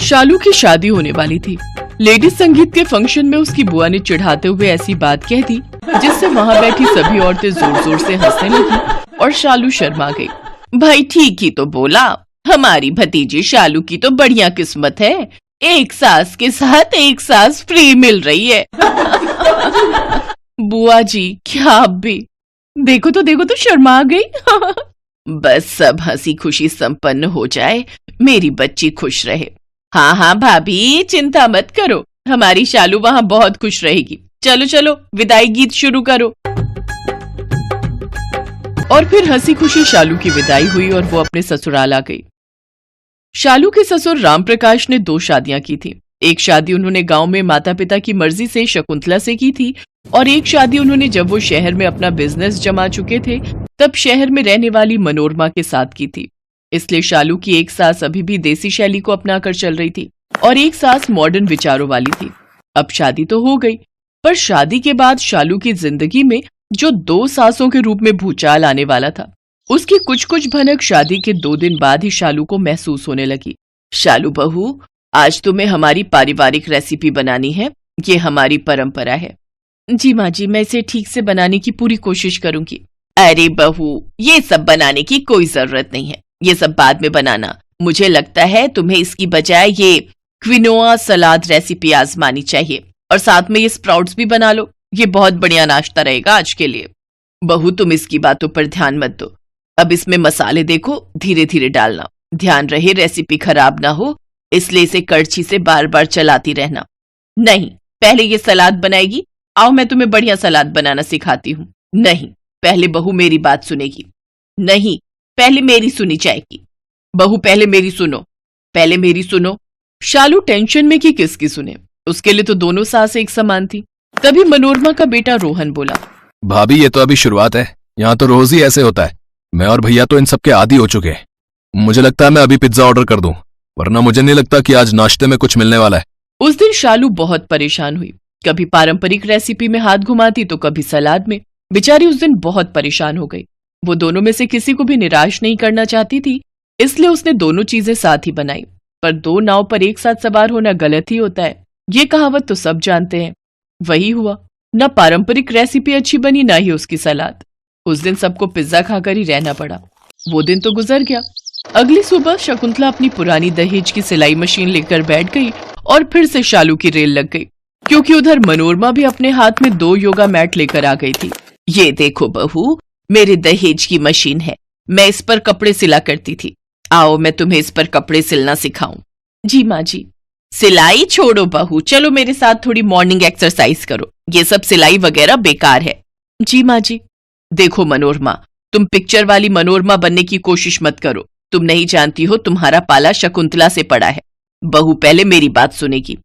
शालू की शादी होने वाली थी। लेडीज संगीत के फंक्शन में उसकी बुआ ने चिढ़ाते हुए ऐसी बात कह दी जिससे वहाँ बैठी सभी औरतें जोर जोर से हंसने लगी और शालू शर्मा गई। भाई ठीक ही तो बोला, हमारी भतीजी शालू की तो बढ़िया किस्मत है, एक सास के साथ एक सास फ्री मिल रही है। बुआ जी क्या आप भी देखो तो शर्मा गई। बस सब हंसी खुशी संपन्न हो जाए, मेरी बच्ची खुश रहे। हाँ हाँ भाभी चिंता मत करो, हमारी शालू वहाँ बहुत खुश रहेगी। चलो चलो विदाई गीत शुरू करो। और फिर हंसी खुशी शालू की विदाई हुई और वो अपने ससुराल आ गई। शालू के ससुर राम प्रकाश ने 2 शादियां की थी। एक शादी उन्होंने गांव में माता पिता की मर्जी से शकुंतला से की थी और एक शादी उन्होंने जब वो शहर में अपना बिजनेस जमा चुके थे तब शहर में रहने वाली मनोरमा के साथ की थी। इसलिए शालू की एक सास अभी भी देसी शैली को अपना कर चल रही थी और एक सास मॉडर्न विचारों वाली थी। अब शादी तो हो गई, पर शादी के बाद शालू की जिंदगी में जो 2 सासों के रूप में भूचाल आने वाला था, उसकी कुछ भनक शादी के 2 दिन बाद ही शालू को महसूस होने लगी। शालू बहू, आज तुम्हें हमारी पारिवारिक रेसिपी बनानी है, ये हमारी परंपरा है। जी माँ जी, मैं इसे ठीक से बनाने की पूरी कोशिश करूंगी। अरे बहू, ये सब बनाने की कोई जरूरत नहीं है, ये सब बाद में बनाना। मुझे लगता है तुम्हें इसकी बजाय ये क्विनोआ सलाद रेसिपी आजमानी चाहिए और साथ में ये स्प्राउट्स भी बना लो, ये बहुत बढ़िया नाश्ता रहेगा आज के लिए। बहू तुम इसकी बातों पर ध्यान मत दो, अब इसमें मसाले देखो धीरे धीरे डालना, ध्यान रहे रेसिपी खराब ना हो, इसलिए इसे कड़छी से बार बार चलाती रहना। नहीं, पहले ये सलाद बनाएगी, आओ मैं तुम्हें बढ़िया सलाद बनाना सिखाती हूँ। नहीं, पहले बहू मेरी बात सुनेगी। नहीं, पहले मेरी सुनी जाएगी। बहू पहले मेरी सुनो, पहले मेरी सुनो। शालू टेंशन में कि किसकी सुने, उसके लिए तो दोनों सास एक समान थी। तभी मनोरमा का बेटा रोहन बोला, भाभी ये तो अभी शुरुआत है, यहाँ तो रोज ही ऐसे होता है। मैं और भैया तो इन सब के आदी हो चुके हैं। मुझे लगता है मैं अभी पिज्जा ऑर्डर कर दूं, वरना मुझे नहीं लगता कि आज नाश्ते में कुछ मिलने वाला है। उस दिन शालू बहुत परेशान हुई, कभी पारंपरिक रेसिपी में हाथ घुमाती तो कभी सलाद में। बेचारी उस दिन बहुत परेशान हो गई। वो दोनों में से किसी को भी निराश नहीं करना चाहती थी, इसलिए उसने दोनों चीजें साथ ही बनाई। पर 2 नाव पर एक साथ सवार होना गलत ही होता है, ये कहावत तो सब जानते हैं। वही हुआ, न पारंपरिक रेसिपी अच्छी बनी न ही उसकी सलाद। उस दिन सबको पिज्जा खाकर ही रहना पड़ा। वो दिन तो गुजर गया। अगली सुबह शकुंतला अपनी पुरानी दहेज की सिलाई मशीन लेकर बैठ गई और फिर से शालू की रेल लग गई, क्योंकि उधर मनोरमा भी अपने हाथ में 2 योगा मैट लेकर आ गई थी। ये देखो बहू, मेरे दहेज की मशीन है, मैं इस पर कपड़े सिला करती थी, आओ मैं तुम्हें इस पर कपड़े सिलना सिखाऊं। जी माँ जी। सिलाई छोड़ो बहू, चलो मेरे साथ थोड़ी मॉर्निंग एक्सरसाइज करो, ये सब सिलाई वगैरह बेकार है। जी माँ जी। देखो मनोरमा, तुम पिक्चर वाली मनोरमा बनने की कोशिश मत करो, तुम नहीं जानती हो तुम्हारा पाला शकुंतला से पड़ा है। बहू पहले मेरी बात सुनेगी,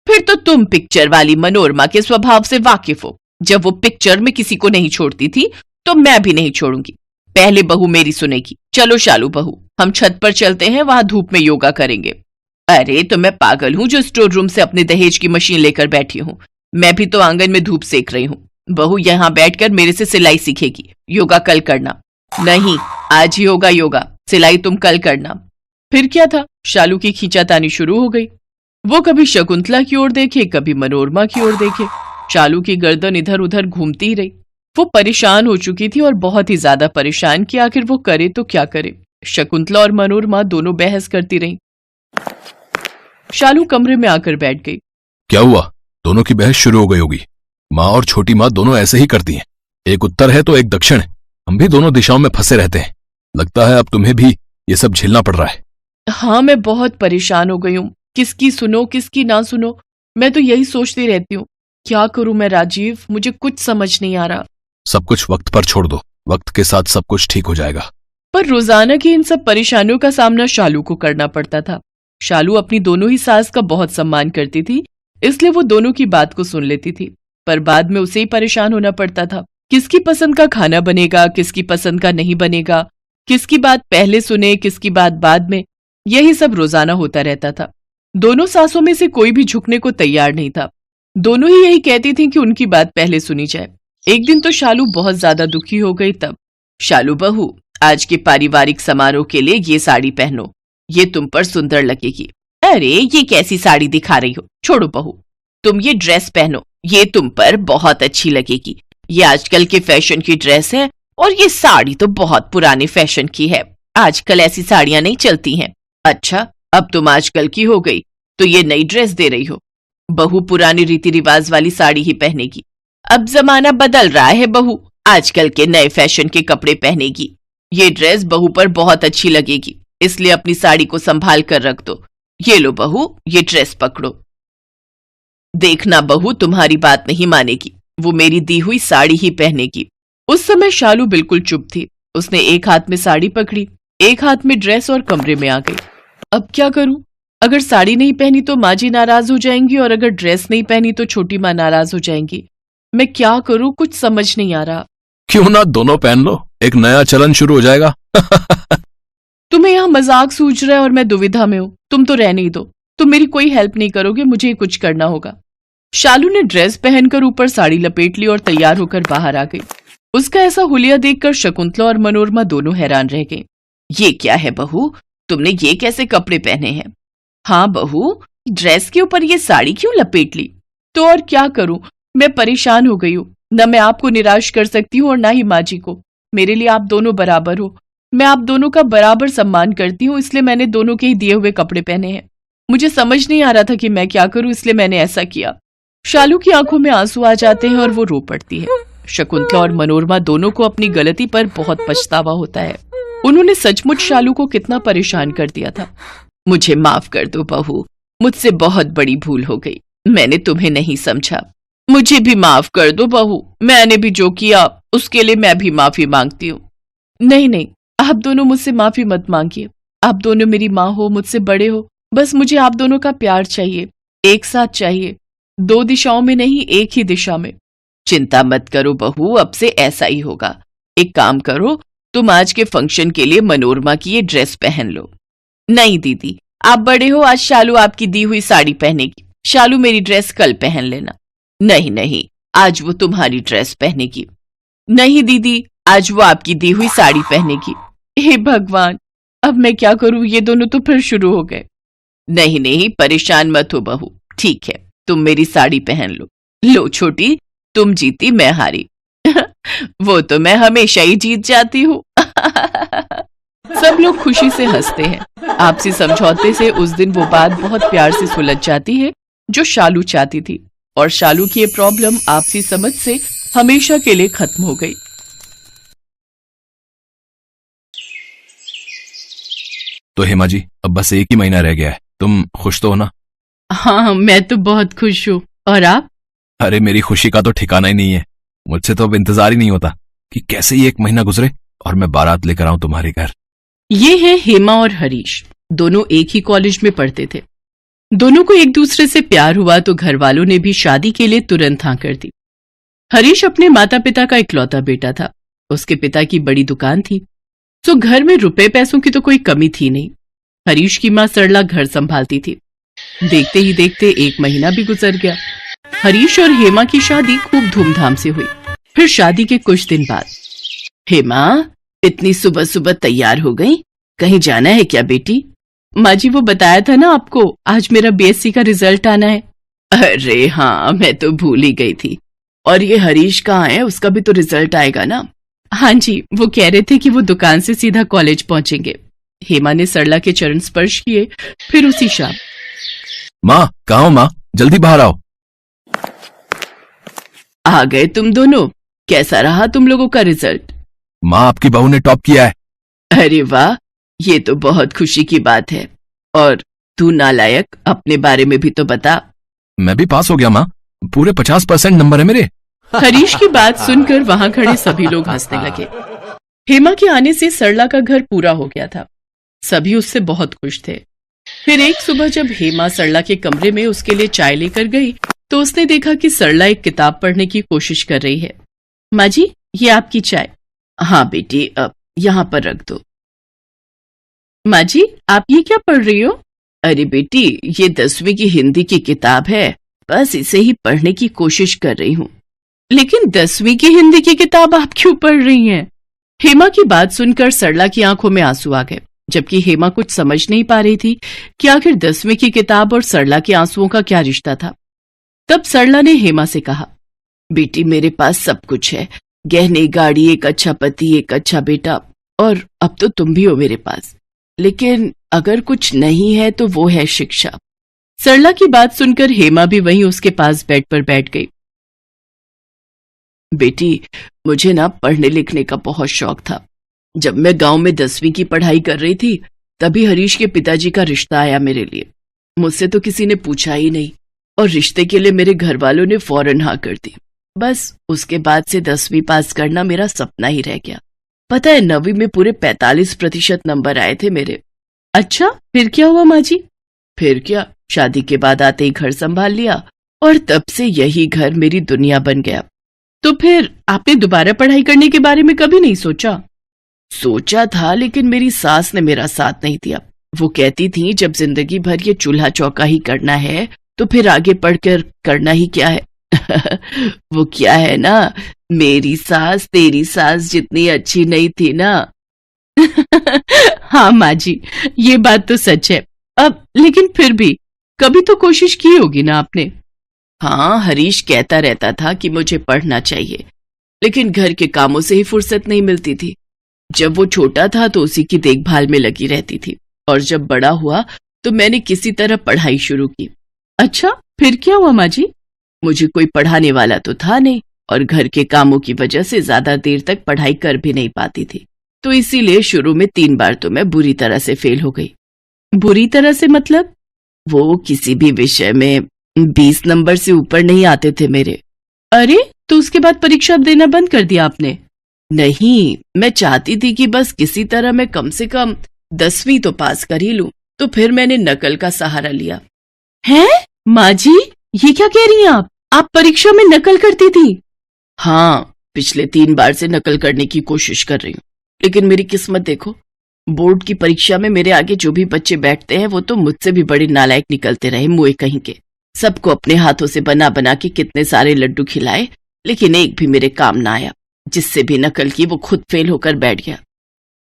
फिर तो तुम पिक्चर वाली मनोरमा के स्वभाव से वाकिफ हो। जब वो पिक्चर में किसी को नहीं छोड़ती थी तो मैं भी नहीं छोड़ूंगी। पहले बहू मेरी सुनेगी। चलो शालू बहू, हम छत पर चलते हैं, वहां धूप में योगा करेंगे। अरे तो मैं पागल हूँ जो स्टोर रूम से अपने दहेज की मशीन लेकर बैठी हूँ, मैं भी तो आंगन में धूप सेक रही हूँ। बहू यहाँ बैठकर मेरे से सिलाई सीखेगी, योगा कल करना। नहीं, आज ही होगा योगा, सिलाई तुम कल करना। फिर क्या था, शालू की खींचातानी शुरू हो गई। वो कभी शकुंतला की ओर देखे, कभी मनोरमा की ओर देखे। शालू की गर्दन इधर उधर घूमती ही रही। वो परेशान हो चुकी थी और बहुत ही ज्यादा परेशान कि आखिर वो करे तो क्या करे। शकुंतला और मनोरमा दोनों बहस करती रहीं। शालू कमरे में आकर बैठ गई। क्या हुआ, दोनों की बहस शुरू हो गई होगी। माँ और छोटी माँ दोनों ऐसे ही करती हैं, एक उत्तर है तो एक दक्षिण है। हम भी दोनों दिशाओं में फंसे रहते हैं। लगता है अब तुम्हें भी ये सब झेलना पड़ रहा है। हाँ, मैं बहुत परेशान हो गई हूँ, किसकी सुनो किसकी ना सुनो, मैं तो यही सोचती रहती हूँ। क्या करूं मैं राजीव, मुझे कुछ समझ नहीं आ रहा। सब कुछ वक्त पर छोड़ दो, वक्त के साथ सब कुछ ठीक हो जाएगा। पर रोजाना की इन सब परेशानियों का सामना शालू को करना पड़ता था। शालू अपनी दोनों ही सास का बहुत सम्मान करती थी, इसलिए वो दोनों की बात को सुन लेती थी। पर बाद में उसे ही परेशान होना पड़ता था। किसकी पसंद का खाना बनेगा, किसकी पसंद का नहीं बनेगा, किसकी बात पहले सुने किसकी बात बाद में, यही सब रोजाना होता रहता था। दोनों सासों में से कोई भी झुकने को तैयार नहीं था। दोनों ही यही कहती थी कि उनकी बात पहले सुनी जाए। एक दिन तो शालू बहुत ज्यादा दुखी हो गई। तब, शालू बहू, आज के पारिवारिक समारोह के लिए ये साड़ी पहनो, ये तुम पर सुंदर लगेगी। अरे ये कैसी साड़ी दिखा रही हो? छोड़ो बहू, तुम ये ड्रेस पहनो, ये तुम पर बहुत अच्छी लगेगी। ये आजकल के फैशन की ड्रेस है और ये साड़ी तो बहुत पुराने फैशन की है। आजकल ऐसी साड़ियां नहीं चलती हैं। अच्छा, अब तुम आजकल की हो गई तो ये नई ड्रेस दे रही हो? बहू पुरानी रीति रिवाज वाली साड़ी ही पहनेगी। अब जमाना बदल रहा है बहू, आजकल के नए फैशन के कपड़े पहनेगी। ये ड्रेस बहू पर बहुत अच्छी लगेगी, इसलिए अपनी साड़ी को संभाल कर रख दो। ये लो बहू, ये ड्रेस पकड़ो। देखना बहू, तुम्हारी बात नहीं मानेगी, वो मेरी दी हुई साड़ी ही पहनेगी। उस समय शालू बिल्कुल चुप थी। उसने एक हाथ में साड़ी पकड़ी, एक हाथ में ड्रेस और कमरे में आ गई। अब क्या करूं? अगर साड़ी नहीं पहनी तो माँ जी नाराज हो जाएंगी और अगर ड्रेस नहीं पहनी तो छोटी माँ नाराज हो जाएंगी। मैं क्या करूं, कुछ समझ नहीं आ रहा। क्यों ना दोनों पहन लो, एक नया चलन शुरू हो जाएगा। तुम्हें यहाँ मजाक सूझ रहा है और मैं दुविधा में हूं। तुम तो रहने ही दो, तुम मेरी कोई हेल्प नहीं करोगे, मुझे ही कुछ करना होगा। शालू ने ड्रेस पहनकर ऊपर साड़ी लपेट ली और तैयार होकर बाहर आ गई। उसका ऐसा हुलिया देखकर शकुंतला और मनोरमा दोनों हैरान रह गईं। ये क्या है बहू, तुमने ये कैसे कपड़े पहने हैं? हाँ बहू, ड्रेस के ऊपर ये साड़ी क्यों लपेट ली? तो और क्या करूं, मैं परेशान हो गई हूँ। न मैं आपको निराश कर सकती हूँ और ना ही माँ जी को। मेरे लिए आप दोनों बराबर हो। मैं आप दोनों का बराबर सम्मान करती हूँ, इसलिए मैंने दोनों के ही दिए हुए कपड़े पहने हैं। मुझे समझ नहीं आ रहा था कि मैं क्या करूं, इसलिए मैंने ऐसा किया। शालू की आंखों में आंसू आ जाते हैं और वो रो पड़ती है। शकुंतला और मनोरमा दोनों को अपनी गलती पर बहुत पछतावा होता है। उन्होंने सचमुच शालू को कितना परेशान कर दिया था। मुझे माफ कर दो बहू, मुझसे बहुत बड़ी भूल हो गई, मैंने तुम्हें नहीं समझा। मुझे भी माफ कर दो बहू, मैंने भी जो किया उसके लिए मैं भी माफी मांगती हूँ। नहीं नहीं, आप दोनों मुझसे माफी मत मांगिए। आप दोनों मेरी माँ हो, मुझसे बड़े हो, बस मुझे आप दोनों का प्यार चाहिए, एक साथ चाहिए, दो दिशाओं में नहीं, एक ही दिशा में। चिंता मत करो बहू, अब से ऐसा ही होगा। एक काम करो, तुम आज के फंक्शन के लिए मनोरमा की ये ड्रेस पहन लो। नहीं दीदी, आप बड़े हो, आज शालू आपकी दी हुई साड़ी पहनेगी। शालू मेरी ड्रेस कल पहन लेना। नहीं नहीं, आज वो तुम्हारी ड्रेस पहनेगी। नहीं दीदी, आज वो आपकी दी हुई साड़ी पहनेगी। हे भगवान, अब मैं क्या करूं, ये दोनों तो फिर शुरू हो गए। नहीं नहीं, परेशान मत हो बहू, ठीक है, तुम मेरी साड़ी पहन लो। लो छोटी, तुम जीती, मैं हारी। वो तो मैं हमेशा ही जीत जाती हूँ। सब लोग खुशी से हंसते हैं। आपसी समझौते से उस दिन वो बात बहुत प्यार से सुलझ जाती है जो शालू चाहती थी, और शालू की ये प्रॉब्लम आपसी समझ से हमेशा के लिए खत्म हो गई। तो हेमा जी, अब बस एक ही महीना रह गया है, तुम खुश तो हो ना? हाँ, मैं तो बहुत खुश हूँ। और आप? अरे मेरी खुशी का तो ठिकाना ही नहीं है। मुझसे तो अब इंतजार ही नहीं होता कि कैसे ही एक महीना गुजरे और मैं बारात लेकर आऊं तुम्हारे घर। ये है हेमा और हरीश, दोनों एक ही कॉलेज में पढ़ते थे। दोनों को एक दूसरे से प्यार हुआ तो घर वालों ने भी शादी के लिए तुरंत हाँ कर दी। हरीश अपने माता पिता का इकलौता बेटा था। उसके पिता की बड़ी दुकान थी, तो घर में रुपए पैसों की तो कोई कमी थी नहीं। हरीश की माँ सरला घर संभालती थी। देखते ही देखते एक महीना भी गुजर गया। हरीश और हेमा की शादी खूब धूमधाम से हुई। फिर शादी के कुछ दिन बाद, हेमा, इतनी सुबह सुबह तैयार हो गई, कहीं जाना है क्या बेटी? माँ जी, वो बताया था ना आपको, आज मेरा बीएससी का रिजल्ट आना है। अरे हाँ, मैं तो भूल ही गई थी। और ये हरीश कहाँ है, उसका भी तो रिजल्ट आएगा ना? हाँ जी, वो कह रहे थे कि वो दुकान से सीधा कॉलेज पहुंचेंगे। हेमा ने सरला के चरण स्पर्श किए। फिर उसी शाम, माँ कहाँ हो माँ, जल्दी बाहर आओ। आ गए तुम दोनों, कैसा रहा तुम लोगों का रिजल्ट? माँ, आपकी बहू ने टॉप किया है। अरे वाह, ये तो बहुत खुशी की बात है। और तू नालायक, अपने बारे में भी तो बता। मैं भी पास हो गया माँ, पूरे 50% नंबर है मेरे। हरीश की बात सुनकर वहां खड़े सभी लोग हंसने लगे। हेमा के आने से सरला का घर पूरा हो गया था। सभी उससे बहुत खुश थे। फिर एक सुबह जब हेमा सरला के कमरे में उसके लिए चाय लेकर गई तो उसने देखा कि सरला एक किताब पढ़ने की कोशिश कर रही है। माँ जी, ये आपकी चाय। हाँ बेटी, अब यहाँ पर रख दो। माँ जी, आप ये क्या पढ़ रही हो? अरे बेटी, ये 10वीं की हिंदी की किताब है, बस इसे ही पढ़ने की कोशिश कर रही हूँ। लेकिन 10वीं की हिंदी की किताब आप क्यों पढ़ रही हैं? हेमा की बात सुनकर सरला की आंखों में आंसू आ गए। जबकि हेमा कुछ समझ नहीं पा रही थी कि आखिर 10वीं की किताब और सरला के आंसुओं का क्या रिश्ता था। तब सरला ने हेमा से कहा, बेटी मेरे पास सब कुछ है, गहने, गाड़ी, एक अच्छा पति, एक अच्छा बेटा, और अब तो तुम भी हो मेरे पास। लेकिन अगर कुछ नहीं है तो वो है शिक्षा। सरला की बात सुनकर हेमा भी वहीं उसके पास बेड पर बैठ गई। बेटी, मुझे ना पढ़ने लिखने का बहुत शौक था। जब मैं गांव में 10वीं की पढ़ाई कर रही थी तभी हरीश के पिताजी का रिश्ता आया मेरे लिए। मुझसे तो किसी ने पूछा ही नहीं और रिश्ते के लिए मेरे घर वालों ने फौरन हाँ कर दी। बस उसके बाद से 10वीं पास करना मेरा सपना ही रह गया। पता है 9वीं में पूरे 45% नंबर आए थे मेरे। अच्छा, फिर क्या हुआ माँ जी? फिर क्या, शादी के बाद आते ही घर संभाल लिया और तब से यही घर मेरी दुनिया बन गया। तो फिर आपने दोबारा पढ़ाई करने के बारे में कभी नहीं सोचा? सोचा था, लेकिन मेरी सास ने मेरा साथ नहीं दिया। वो कहती थी जब जिंदगी भर ये चूल्हा चौका ही करना है तो फिर आगे पढ़कर करना ही क्या है। वो क्या है ना, मेरी सास तेरी सास जितनी अच्छी नहीं थी ना। हाँ माँ जी, ये बात तो सच है। अब लेकिन फिर भी कभी तो कोशिश की होगी ना आपने? हाँ, हरीश कहता रहता था कि मुझे पढ़ना चाहिए, लेकिन घर के कामों से ही फुर्सत नहीं मिलती थी। जब वो छोटा था तो उसी की देखभाल में लगी रहती थी, और जब बड़ा हुआ तो मैंने किसी तरह पढ़ाई शुरू की। अच्छा, फिर क्या हुआ माँ जी? मुझे कोई पढ़ाने वाला तो था नहीं और घर के कामों की वजह से ज्यादा देर तक पढ़ाई कर भी नहीं पाती थी, तो इसीलिए शुरू में 3 बार तो मैं बुरी तरह से फेल हो गई। बुरी तरह से मतलब? वो किसी भी विषय में 20 नंबर से ऊपर नहीं आते थे मेरे। अरे, तो उसके बाद परीक्षा देना बंद कर दिया आपने? नहीं, मैं चाहती थी कि बस किसी तरह मैं कम से कम 10वीं तो पास कर ही लूं, तो फिर मैंने नकल का सहारा लिया। हैं? माँ जी, ये क्या कह रही हैं आप परीक्षा में नकल करती थी? हाँ, पिछले 3 बार से नकल करने की कोशिश कर रही हूँ, लेकिन मेरी किस्मत देखो, बोर्ड की परीक्षा में मेरे आगे जो भी बच्चे बैठते हैं वो तो मुझसे भी बड़े नालायक निकलते रहे, मुए कहीं के। सबको अपने हाथों से बना बना के कितने सारे लड्डू खिलाए, लेकिन एक भी मेरे काम ना आया। जिससे भी नकल की वो खुद फेल होकर बैठ गया।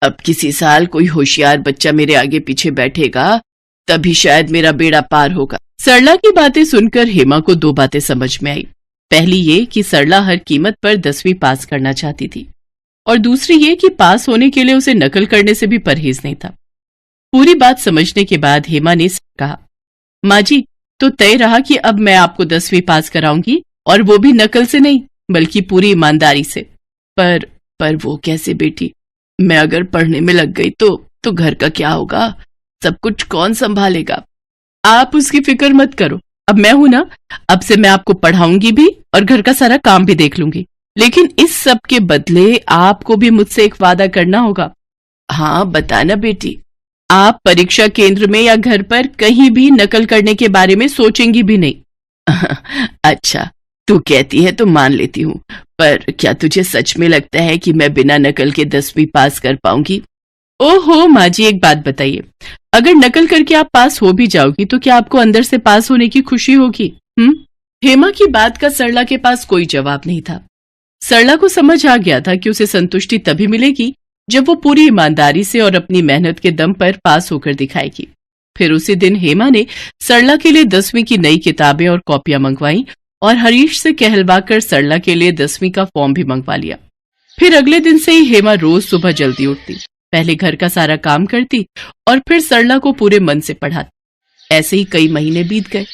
अब किसी साल कोई होशियार बच्चा मेरे आगे पीछे बैठेगा, तभी शायद मेरा बेड़ा पार होगा। सरला की बातें सुनकर हेमा को 2 बातें समझ में आई। पहली ये कि सरला हर कीमत पर 10वीं पास करना चाहती थी, और दूसरी ये कि पास होने के लिए उसे नकल करने से भी परहेज नहीं था। पूरी बात समझने के बाद हेमा ने कहा, माँ जी, तो तय रहा कि अब मैं आपको 10वीं पास कराऊंगी, और वो भी नकल से नहीं बल्कि पूरी ईमानदारी से। पर वो कैसे बेटी? मैं अगर पढ़ने में लग गई तो घर का क्या होगा? सब कुछ कौन संभालेगा? आप उसकी फिक्र मत करो, अब मैं हूं ना, अब से मैं आपको पढ़ाऊंगी भी और घर का सारा काम भी देख लूंगी। लेकिन इस सब के बदले आपको भी मुझसे एक वादा करना होगा। हाँ, बताना बेटी। आप परीक्षा केंद्र में या घर पर कहीं भी नकल करने के बारे में सोचेंगी भी नहीं। अच्छा, तू कहती है तो मान लेती हूँ, पर क्या तुझे सच में लगता है कि मैं बिना नकल के 10वीं पास कर पाऊंगी? ओहो माँ जी, एक बात बताइए, अगर नकल करके आप पास हो भी जाओगी तो क्या आपको अंदर से पास होने की खुशी होगी? हेमा की बात का सरला के पास कोई जवाब नहीं था। सरला को समझ आ गया था कि उसे संतुष्टि तभी मिलेगी जब वो पूरी ईमानदारी से और अपनी मेहनत के दम पर पास होकर दिखाएगी। फिर उसी दिन हेमा ने सरला के लिए 10वीं की नई किताबें और कॉपियां मंगवाई और हरीश से कहलवाकर सरला के लिए 10वीं का फॉर्म भी मंगवा लिया। फिर अगले दिन से ही हेमा रोज सुबह जल्दी उठती, पहले घर का सारा काम करती और फिर सरला को पूरे मन से पढ़ाती। ऐसे ही कई महीने बीत गए।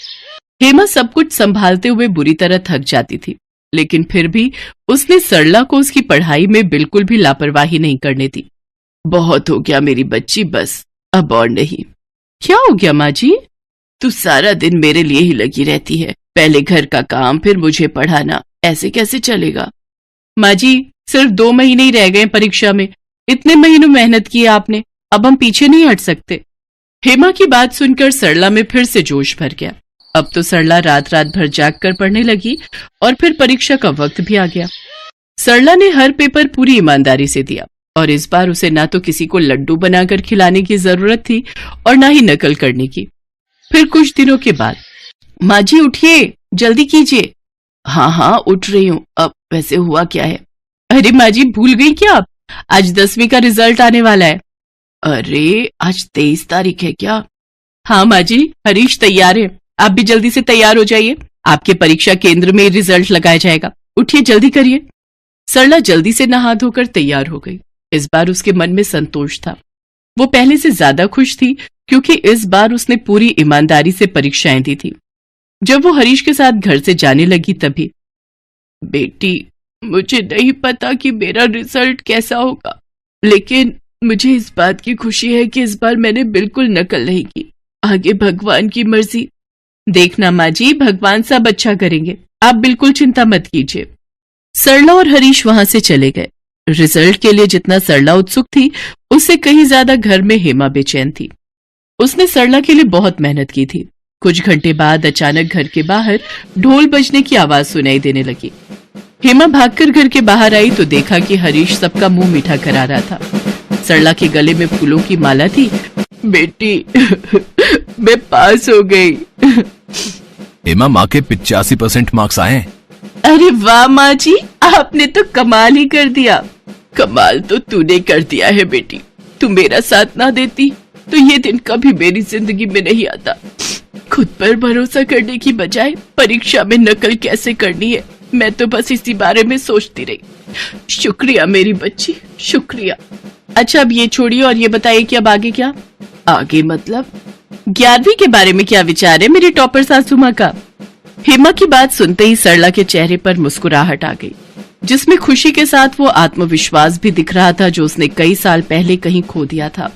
हेमा सब कुछ संभालते हुए बुरी तरह थक जाती थी, लेकिन फिर भी उसने सरला को उसकी पढ़ाई में बिल्कुल भी लापरवाही नहीं करने दी। बहुत हो गया मेरी बच्ची, बस अब और नहीं। क्या हो गया माँ जी? तू सारा दिन मेरे लिए ही लगी रहती है, पहले घर का काम फिर मुझे पढ़ाना, ऐसे कैसे चलेगा? माँ जी, सिर्फ 2 महीने ही रह गए परीक्षा में, इतने महीनों मेहनत की आपने, अब हम पीछे नहीं हट सकते। हेमा की बात सुनकर सरला में फिर से जोश भर गया। अब तो सरला रात रात भर जाग कर पढ़ने लगी और फिर परीक्षा का वक्त भी आ गया। सरला ने हर पेपर पूरी ईमानदारी से दिया और इस बार उसे ना तो किसी को लड्डू बनाकर खिलाने की जरूरत थी और ना ही नकल करने की। फिर कुछ दिनों के बाद, माँ जी उठिए, जल्दी कीजिए। हाँ, उठ रही हूँ। अब वैसे हुआ क्या है? अरे माँ जी, भूल गई क्या आप? आज 10वीं का रिजल्ट आने वाला है। अरे आज 23 तारीख है क्या? हाँ माँ जी, हरीश तैयार है। आप भी जल्दी से तैयार हो जाइए, आपके परीक्षा केंद्र में रिजल्ट लगाया जाएगा। उठिए, जल्दी करिए। सरला जल्दी से नहा धोकर तैयार हो गई। इस बार उसके मन में संतोष था। वो पहले से ज्यादा खुश थी क्योंकि इस बार उसने पूरी ईमानदारी से परीक्षाएं दी थी। जब वो हरीश के साथ घर से जाने लगी तभी, बेटी, मुझे नहीं पता कि मेरा रिजल्ट कैसा होगा, लेकिन मुझे इस बात की खुशी है कि इस बार मैंने बिल्कुल नकल नहीं की। आगे भगवान की मर्जी। देखना माँ जी, भगवान सब अच्छा करेंगे, आप बिल्कुल चिंता मत कीजिए। सरला और हरीश वहां से चले गए। रिजल्ट के लिए जितना सरला उत्सुक थी, उससे कहीं ज्यादा घर में हेमा बेचैन थी। उसने सरला के लिए बहुत मेहनत की थी। कुछ घंटे बाद अचानक घर के बाहर ढोल बजने की आवाज सुनाई देने लगी। हेमा भागकर घर के बाहर आई तो देखा कि हरीश सबका मुंह मीठा करा रहा था। सरला के गले में फूलों की माला थी। बेटी, मैं पास हो गई। हेमा, माँ के 85% मार्क्स आए हैं। अरे वाह माँ जी, आपने तो कमाल ही कर दिया। कमाल तो तूने कर दिया है बेटी। तू मेरा साथ ना देती तो ये दिन कभी मेरी जिंदगी में नहीं आता। खुद पर भरोसा करने की बजाय परीक्षा में नकल कैसे करनी है, मैं तो बस इसी बारे में सोचती रही। शुक्रिया मेरी बच्ची, शुक्रिया। अच्छा, अब ये छोड़िए और ये बताइए कि अब आगे क्या? आगे मतलब 11वीं के बारे में क्या विचार है मेरी टॉपर सासू माँ का? हेमा की बात सुनते ही सरला के चेहरे पर मुस्कुराहट आ गई, जिसमें खुशी के साथ वो आत्मविश्वास भी दिख रहा था जो उसने कई साल पहले कहीं खो दिया था।